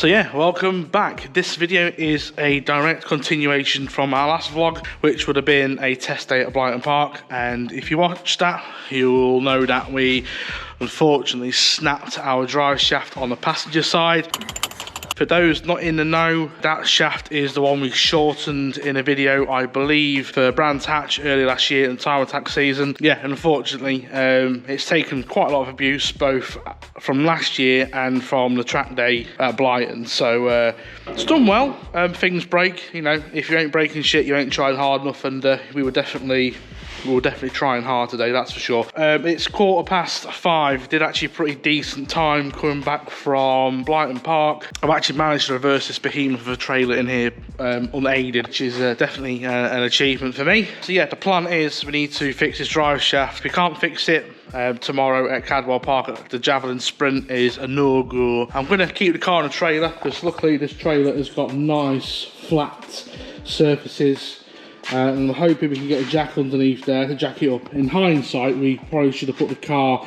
So yeah, welcome back. This video is a direct continuation from our last vlog, which would have been a test day at Brighton Park. And if you watched that, you'll know that we unfortunately snapped our drive shaft on the passenger side. For those not in the know, that shaft is the one we shortened in a video, I believe, for Brands Hatch earlier last year in the time attack season. Yeah, unfortunately, it's taken quite a lot of abuse, both from last year and from the track day at Brighton. So it's done well. Things break, you know, if you ain't breaking shit, you ain't tried hard enough, and we were definitely trying hard today, that's for sure. It's 5:15. Did actually a pretty decent time coming back from Brighton Park. I've actually managed to reverse this behemoth of a trailer in here unaided, which is definitely an achievement for me. So yeah, the plan is we need to fix this drive shaft. We can't fix it tomorrow at Cadwell Park. The Javelin Sprint is a no-go. I'm going to keep the car in a trailer because luckily this trailer has got nice flat surfaces. And I'm hoping we can get a jack underneath there to jack it up. In hindsight, we probably should have put the car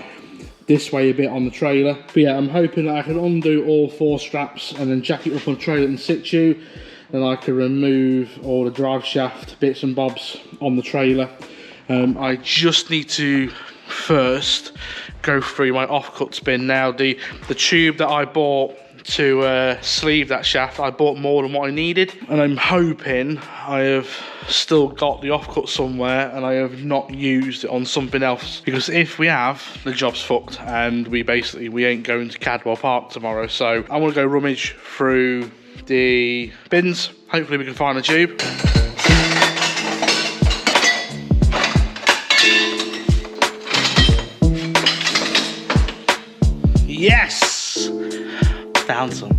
this way a bit on the trailer. But yeah, I'm hoping that I can undo all 4 straps and then jack it up on the trailer in situ. Then I can remove all the drive shaft bits and bobs on the trailer. I just need to first go through my offcuts bin. Now, the tube that I bought to sleeve that shaft, I bought more than what I needed, and I'm hoping I have still got the offcut somewhere and I have not used it on something else, because if we have, the job's fucked and we ain't going to Cadwell Park tomorrow. So I'm gonna go rummage through the bins. Hopefully we can find a tube. Yes! Found some.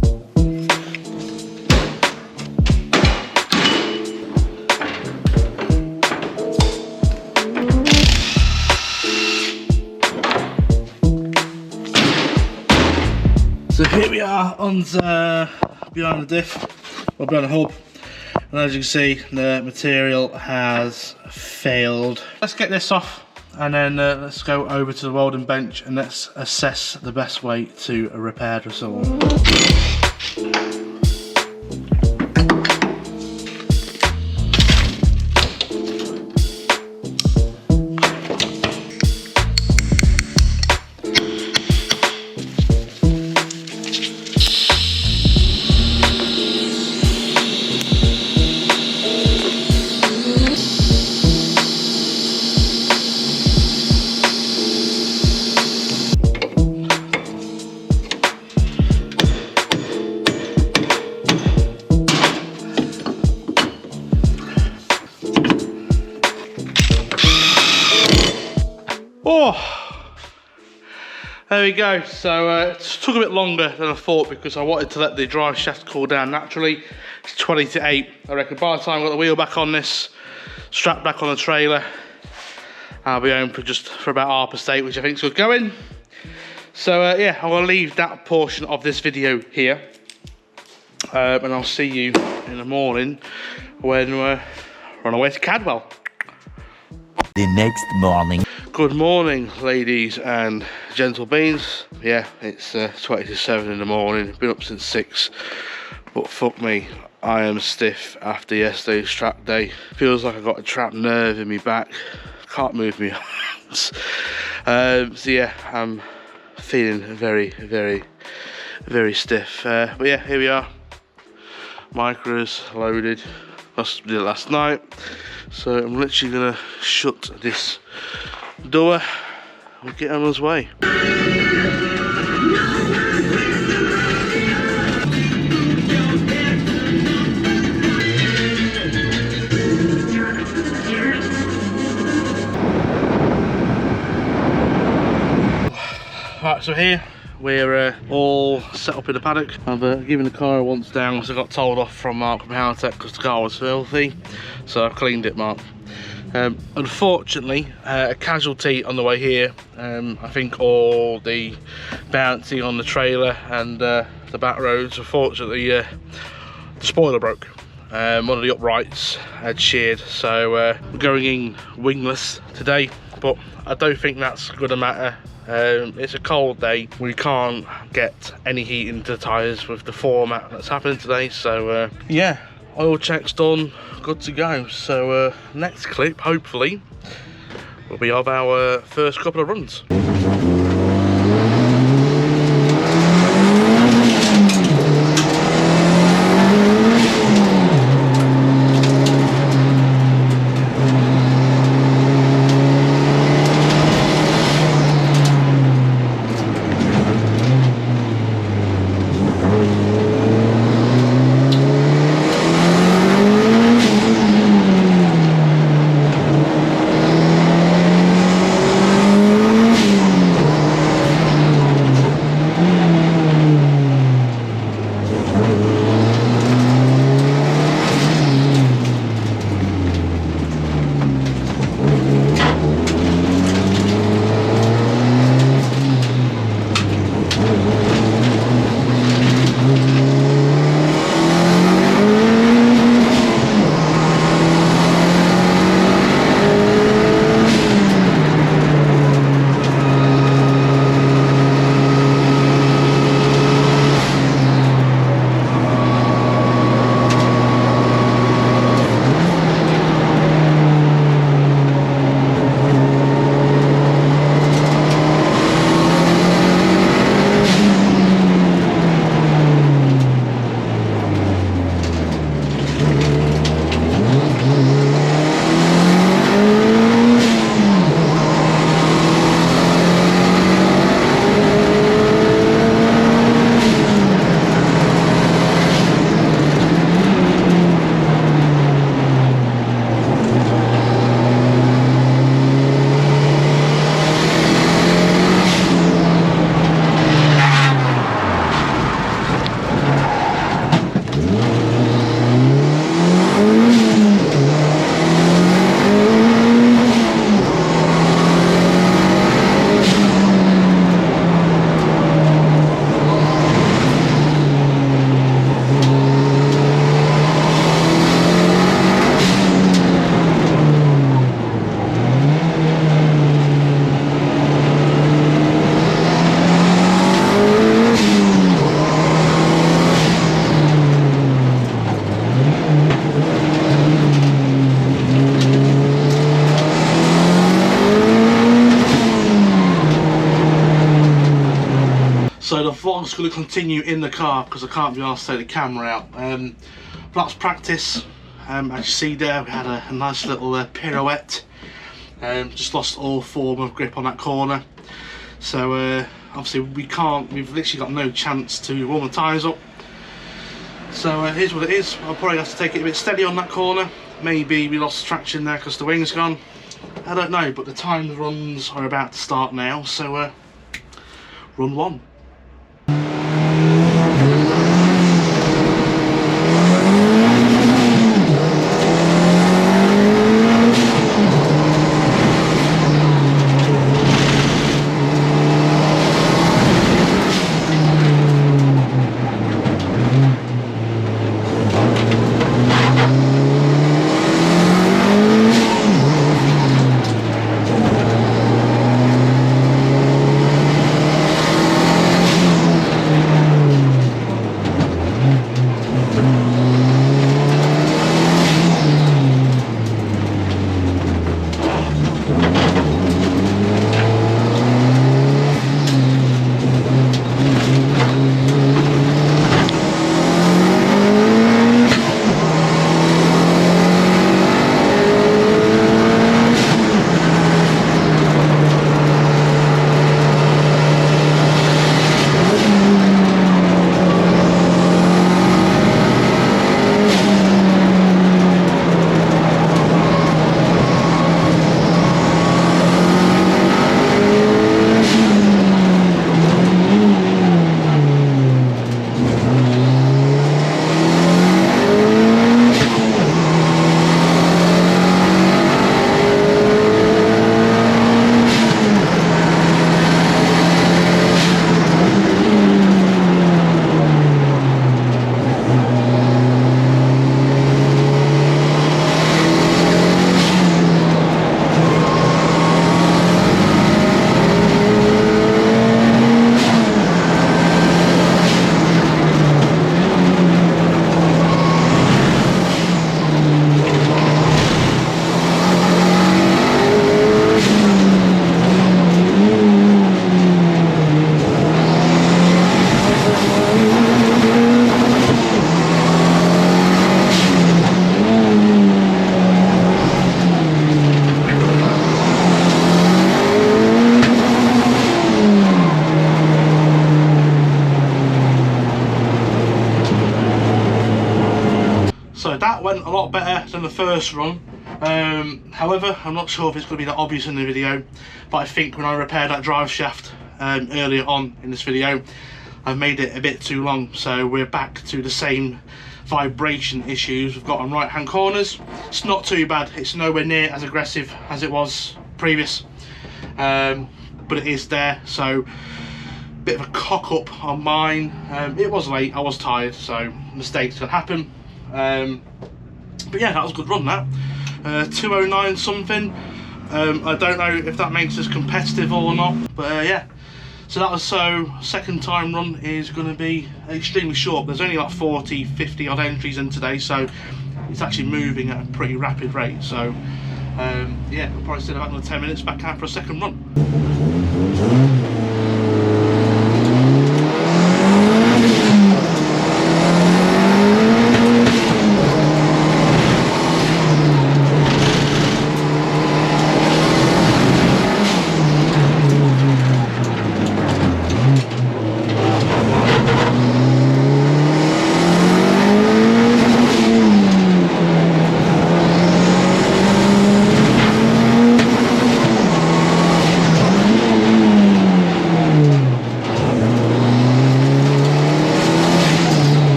So here we are behind the diff, or behind the hub, and as you can see, the material has failed. Let's get this off. And then let's go over to the welding bench and let's assess the best way to repair the saw. There we go. So it took a bit longer than I thought because I wanted to let the drive shaft cool down naturally. It's 20 to 8. I reckon by the time I got the wheel back on this, strapped back on the trailer, I'll be home for about half past 8, which I think is good going. So yeah, I will leave that portion of this video here, and I'll see you in the morning when we're on our way to Cadwell. The next morning. Good morning, ladies and gentle beans. Yeah, it's 20 to 7 in the morning. Been up since 6, but fuck me, I am stiff after yesterday's track day. Feels like I've got a trapped nerve in my back. Can't move my arms. So yeah, I'm feeling very, very, very stiff. But yeah, here we are. Micra's loaded. Did it last night. So I'm literally gonna shut this door and get on his way. Right, so here we're all set up in the paddock. I've given the car a once down, so I got told off from Mark from Howtech because the car was filthy. So I've cleaned it, Mark. Unfortunately, a casualty on the way here. I think all the bouncing on the trailer and the back roads, unfortunately, the spoiler broke. One of the uprights had sheared, so we're going in wingless today. but I don't think that's gonna matter. It's a cold day, we can't get any heat into the tyres with the format that's happening today, so yeah, oil check's done, good to go. So next clip hopefully will be of our first couple of runs. So the vlog's going to continue in the car because I can't be asked to take the camera out. That's practice. As you see there, we had a nice little pirouette. Just lost all form of grip on that corner. So obviously we've literally got no chance to warm the tyres up. So here's what it is. I'll probably have to take it a bit steady on that corner. Maybe we lost traction there because the wing's gone. I don't know, but the timed runs are about to start now. So run one. So that went a lot better than the first run. However, I'm not sure if it's going to be that obvious in the video, but I think when I repaired that drive shaft earlier on in this video, I've made it a bit too long, so we're back to the same vibration issues we've got on right hand corners. It's not too bad, it's nowhere near as aggressive as it was previous, but it is there, so bit of a cock up on mine. It was late, I was tired, so mistakes can happen, but yeah, that was a good run, that 209 something. I don't know if that makes us competitive or not, but yeah. So that was, so second time run is going to be extremely short. There's only like 40, 50 odd entries in today, so it's actually moving at a pretty rapid rate. So yeah, we'll probably still have another 10 minutes back out for a second run.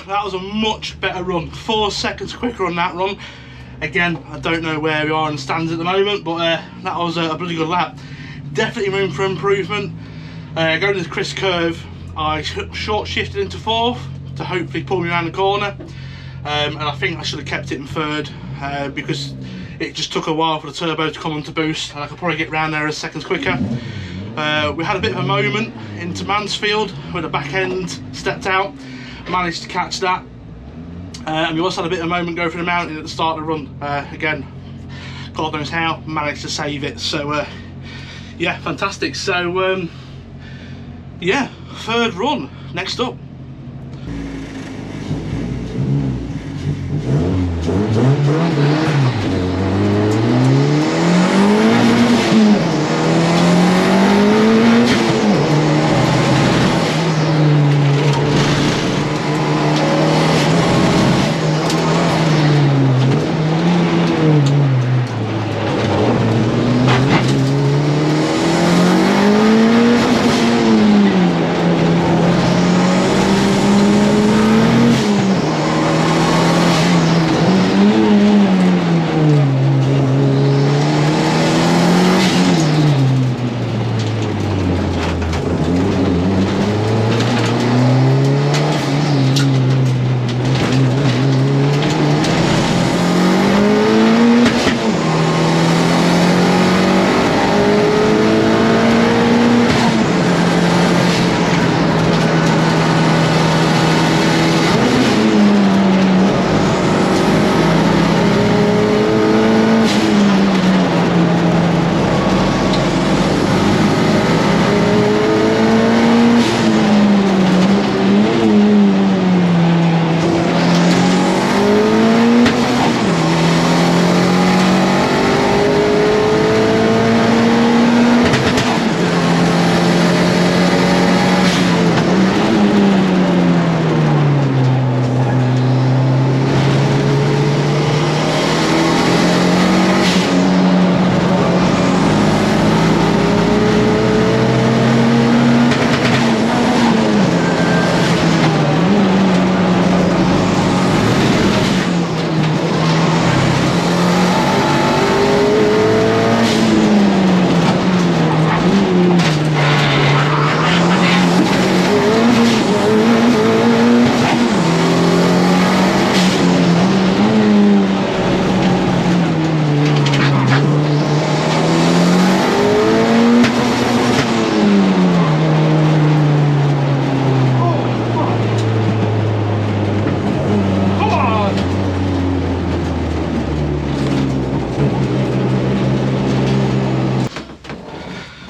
That was a much better run, 4 seconds quicker on that run. Again, I don't know where we are in stands at the moment, but that was a bloody good lap. Definitely room for improvement. Going to the crisp curve, I short shifted into 4th to hopefully pull me around the corner, and I think I should have kept it in 3rd because it just took a while for the turbo to come on to boost, and I could probably get round there a seconds quicker. We had a bit of a moment into Mansfield where the back end stepped out, managed to catch that, and we also had a bit of a moment going through the mountain at the start of the run. Again, God knows how, managed to save it. So yeah, fantastic. So yeah, 3rd run next up.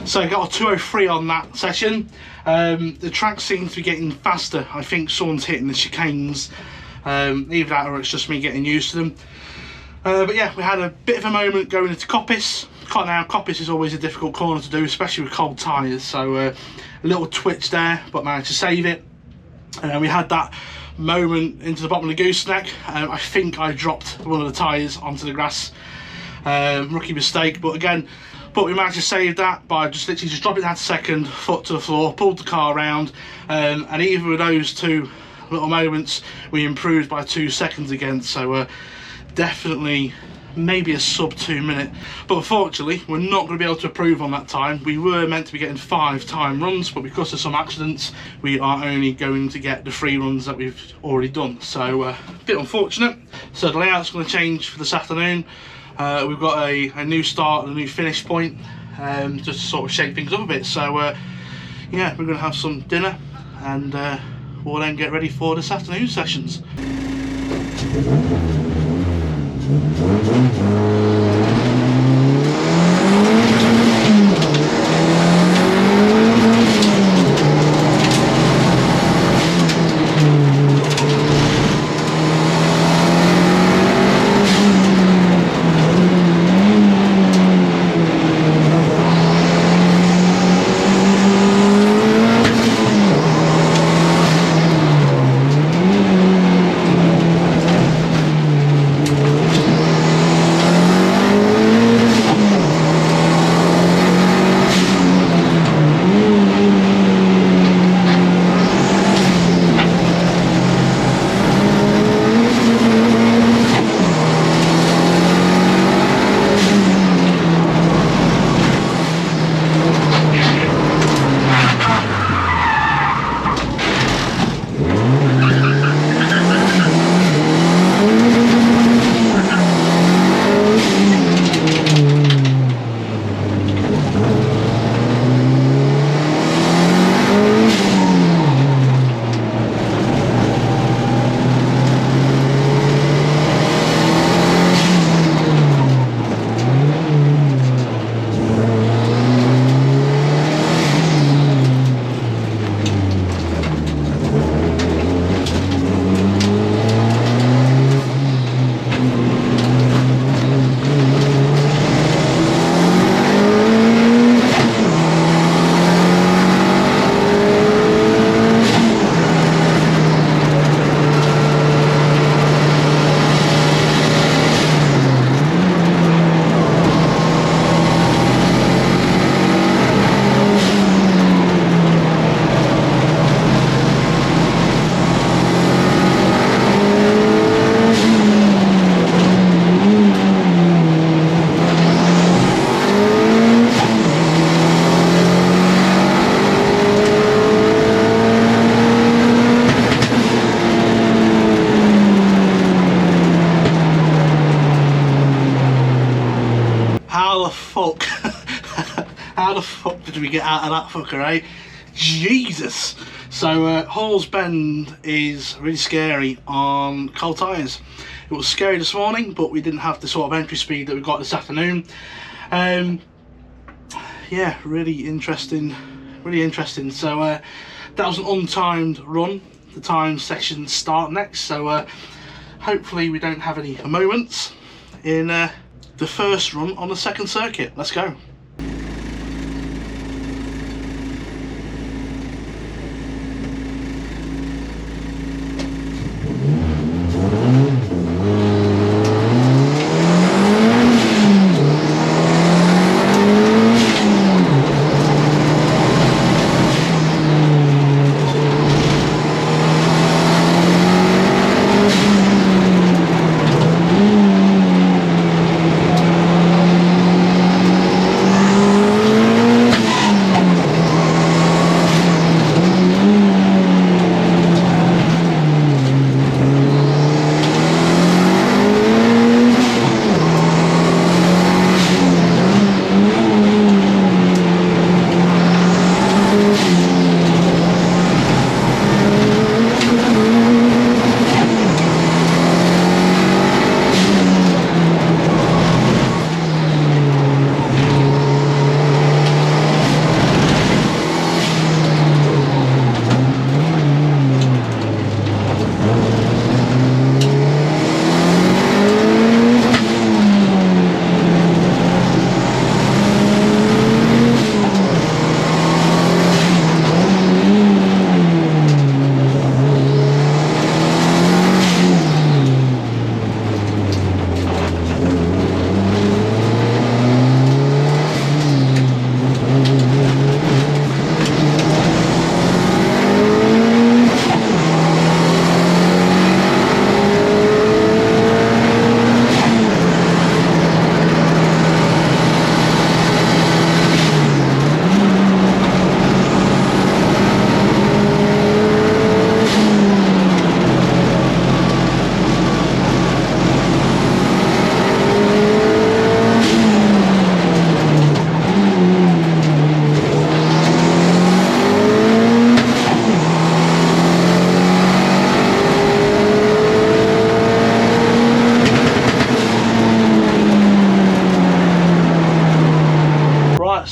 So I got a 203 on that session. The track seems to be getting faster. I think someone's hitting the chicanes. Either that or it's just me getting used to them. But yeah, we had a bit of a moment going into Coppice. Now, Coppice is always a difficult corner to do, especially with cold tyres. So a little twitch there, but managed to save it. We had that moment into the bottom of the gooseneck. I think I dropped one of the tyres onto the grass. Rookie mistake, but we managed to save that by just literally just dropping that second, foot to the floor, pulled the car around, and even with those two little moments, we improved by 2 seconds again. So definitely maybe a sub 2 minute, but unfortunately we're not going to be able to improve on that time. We were meant to be getting 5 time runs, but because of some accidents we are only going to get the 3 runs that we've already done. So a bit unfortunate. So the layout's going to change for this afternoon. We've got a new start and a new finish point, just to sort of shake things up a bit. So yeah, we're going to have some dinner and we'll then get ready for this afternoon sessions. How the fuck did we get out of that fucker, eh? Jesus! So Hall's Bend is really scary on cold tyres. It was scary this morning, but we didn't have the sort of entry speed that we got this afternoon. Yeah, really interesting, really interesting. So that was an untimed run. The time sections start next, so hopefully we don't have any moments in the first run on the second circuit. Let's go.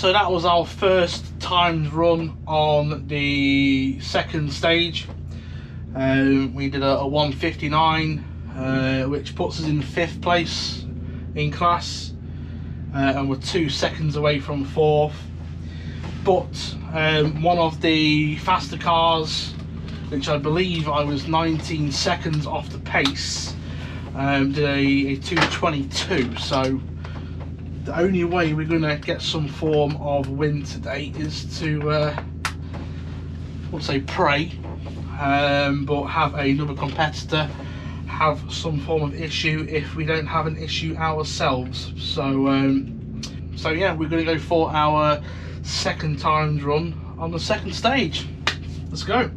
so that was our first timed run on the second stage. We did a 1:59, which puts us in 5th place in class, and we're 2 seconds away from 4th. But one of the faster cars, which I believe I was 19 seconds off the pace, did a 2:22. So the only way we're going to get some form of win today is to, I wouldn't say pray, but have another competitor have some form of issue if we don't have an issue ourselves. So yeah, we're going to go for our second timed run on the second stage. Let's go.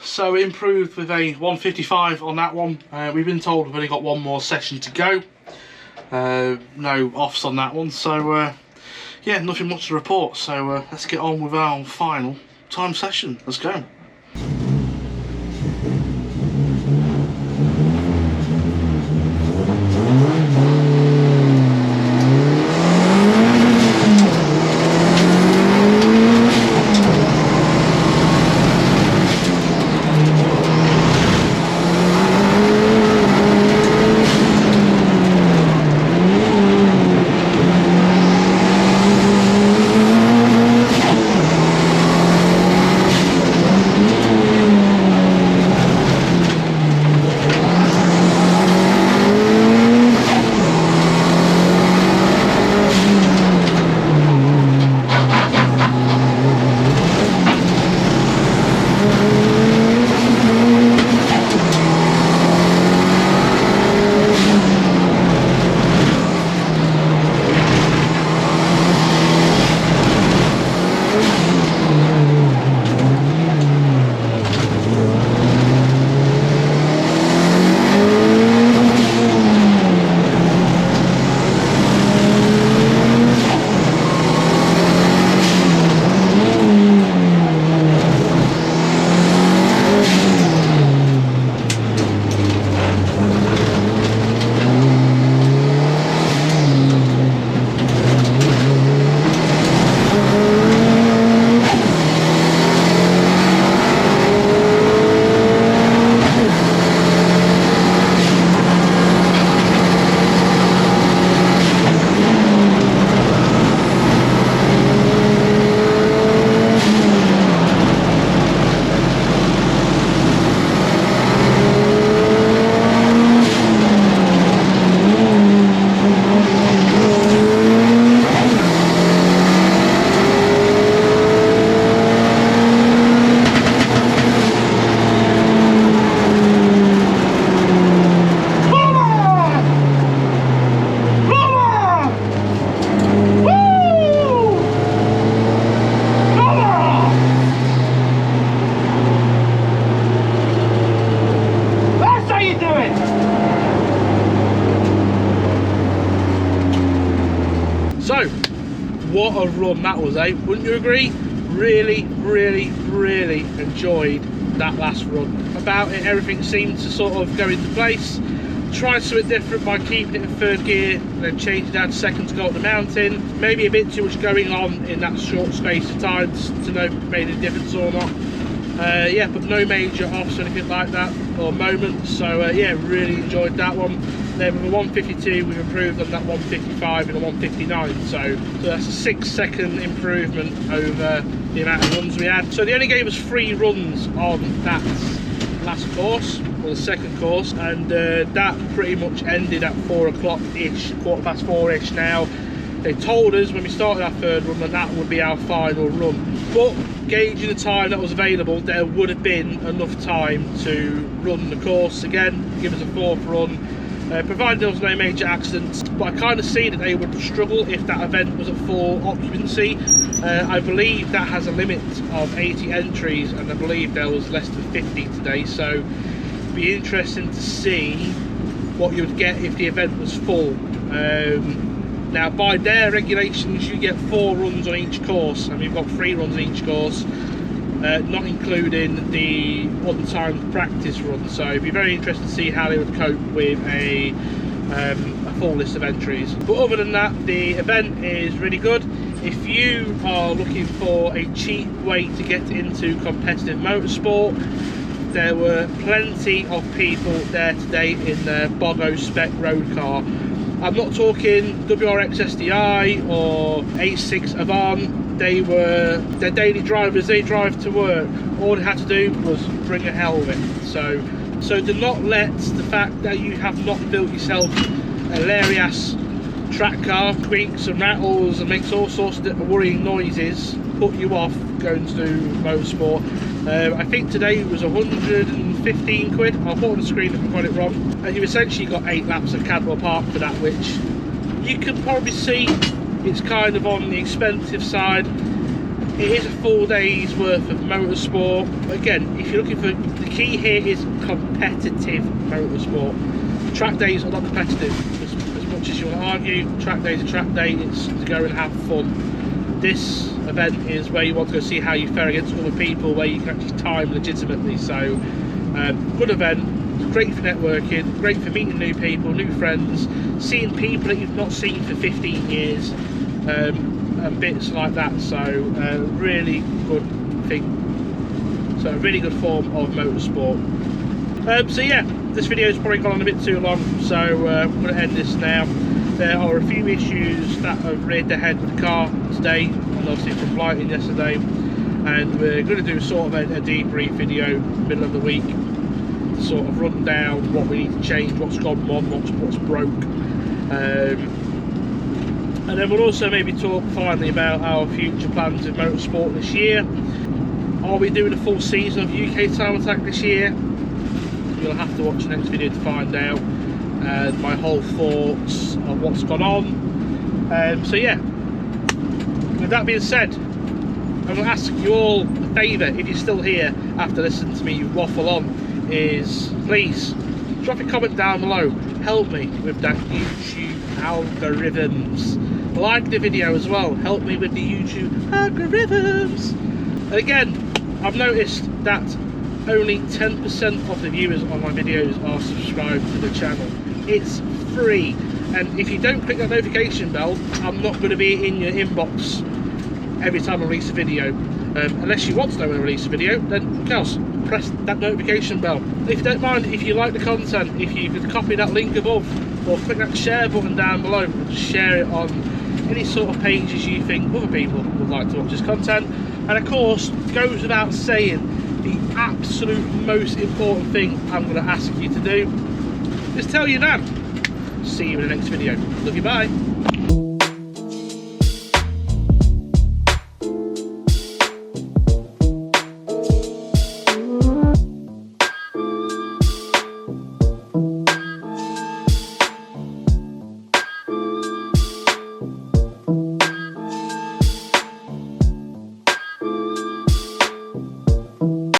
So improved with a 1:55 on that one. We've been told we've only got one more session to go. No offs on that one, so yeah, nothing much to report. So let's get on with our final time session. Let's go. what a run that was, eh? Wouldn't you agree? Really, really, really enjoyed that last run. About it, everything seemed to sort of go into place. Tried something different by keeping it in third gear and then changing down to second to go up the mountain. Maybe a bit too much going on in that short space of time to know if it made a difference or not. Yeah, but no major offs or anything like that, or moments. So yeah, really enjoyed that one. Then with a 152, we've improved on that 155 and a 159. So that's a 6-second improvement over the amount of runs we had. So they only gave us 3 runs on that last course, or the second course, and that pretty much ended at 4 o'clock-ish, 4:15-ish now. They told us when we started our third run that that would be our final run, but gauging the time that was available, there would have been enough time to run the course again, give us a 4th run, provided there was no major accidents. But I kind of see that they would struggle if that event was at full occupancy. I believe that has a limit of 80 entries, and I believe there was less than 50 today, so it'd be interesting to see what you would get if the event was full. Now, by their regulations, you get 4 runs on each course, and we've got 3 runs on each course, not including the untimed practice run. So it'd be very interesting to see how they would cope with a full list of entries. But other than that, the event is really good. If you are looking for a cheap way to get into competitive motorsport, there were plenty of people there today in their Bogo spec road car. I'm not talking WRX SDI or A6 Avant. They were their daily drivers. They drive to work. All they had to do was bring a helmet. So do not let the fact that you have not built yourself a hilarious track car, squeaks and rattles and makes all sorts of worrying noises, put you off going to do motorsport. I think today was 115 quid. I'll put on the screen if I've got it wrong. And you've essentially got 8 laps of Cadwell Park for that, which you can probably see it's kind of on the expensive side. It is a full day's worth of motorsport. Again, if you're looking for, the key here is competitive motorsport. Track days are not competitive. As much as you want to argue, track day is a track day. It's to go and have fun. This event is where you want to go see how you fare against other people, where you can actually time legitimately. So good event, great for networking, great for meeting new people, new friends, seeing people that you've not seen for 15 years, and bits like that. So really good thing. So a really good form of motorsport. So yeah, this video has probably gone on a bit too long, so I'm going to end this now. There are a few issues that have reared their head with the car today, and obviously from lighting yesterday, and we're going to do sort of a debrief video middle of the week to sort of run down what we need to change, what's gone wrong, what's broke, and then we'll also maybe talk finally about our future plans in motorsport this year. Are we doing a full season of UK Time Attack this year? You'll have to watch the next video to find out, and my whole thoughts of what's gone on. So yeah, with that being said, I'm going to ask you all a favour, if you're still here after listening to me waffle on, is please drop a comment down below. Help me with that YouTube algorithms. Like the video as well, help me with the YouTube algorithms. And again, I've noticed that only 10% of the viewers on my videos are subscribed to the channel. It's free, and if you don't click that notification bell, I'm not going to be in your inbox every time I release a video. Unless you want to know when I release a video, then of course press that notification bell. If you don't mind, if you like the content, if you could copy that link above or click that share button down below and just share it on any sort of pages you think other people would like to watch this content. And of course, it goes without saying, the absolute most important thing I'm going to ask you to do is tell your nan. See you in the next video. Love you, bye.